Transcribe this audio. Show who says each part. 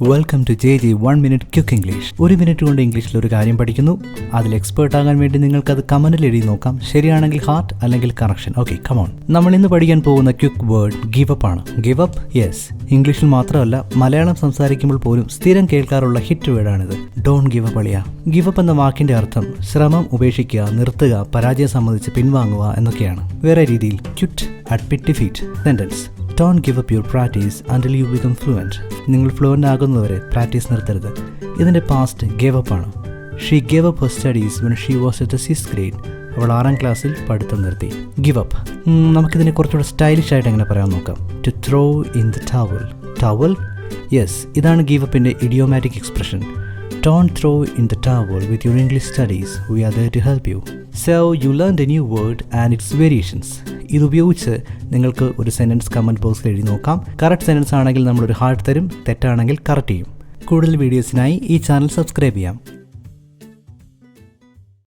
Speaker 1: Welcome to JJ 1 Minute Quick English. ഒരു minute കൊണ്ട് ഇംഗ്ലീഷിൽ ഒരു കാര്യം പഠിക്കുന്നു. അതിൽ എക്സ്പേർട്ട് ആകാൻ വേണ്ടി നിങ്ങൾക്ക് അത് കമന്റിൽ എഴുതി നോക്കാം. ശരിയാണെങ്കിൽ ഹാർട്ട് അല്ലെങ്കിൽ കറക്ഷൻ. Okay, come on. നമ്മൾ ഇന്ന് പഠിക്കാൻ പോകുന്ന ക്വിക്ക് വേർഡ് ഗിവ് അപ്പ് ആണ്. Give up, yes. ഇംഗ്ലീഷിൽ മാത്രമല്ല മലയാളം സംസാരിക്കുമ്പോൾ പോലും സ്ഥിരം കേൾക്കാറുള്ള ഹിറ്റ് വേർഡാണിത്. ഡോണ്ട് ഗിവ് അപ്പ് അളിയ. ഗിവ് അപ്പ് എന്ന വാക്കിന്റെ അർത്ഥം ശ്രമം ഉപേക്ഷിക്കുക, നിർത്തുക, പരാജയം സംബന്ധിച്ച് പിൻവാങ്ങുക എന്നൊക്കെയാണ്. വേറെ രീതിയിൽ quit, admit defeat. Sentence: Don't give up your practice until you become fluent. നിങ്ങൾ ഫ്ലുവൻ്റ് ആകുന്നവരെ പ്രാക്ടീസ് നിർത്തരുത്. ഇതിൻ്റെ പാസ്റ്റ് ഗേവ് അപ്പ് ആണ്. She gave up Har studies when she was at the 6th grade. അവൾ 6ാം ക്ലാസ്സിൽ പഠിത്തം നിർത്തി. ഗിവ് അപ്പ് നമുക്കിതിനെ കുറച്ചുകൂടെ സ്റ്റൈലിഷ് ആയിട്ട് എങ്ങനെ പറയാൻ നോക്കാം. To throw in the towel. Towel, yes, ഇതാണ് ഗീവ് അപ്പിൻ്റെ idiomatic expression. Don't throw in the towel with your English studies. We are there to help you. So you learned a new word and its variations. ഇതുപയോഗിച്ച് നിങ്ങൾക്ക് ഒരു sentence comment ബോക്സിൽ എഴുതി നോക്കാം. Correct sentence ആണെങ്കിൽ നമ്മളൊരു heart തരും, തെറ്റാണെങ്കിൽ കറക്റ്റ് ചെയ്യും. കൂടുതൽ വീഡിയോസിനായി ഈ ചാനൽ സബ്സ്ക്രൈബ് ചെയ്യാം.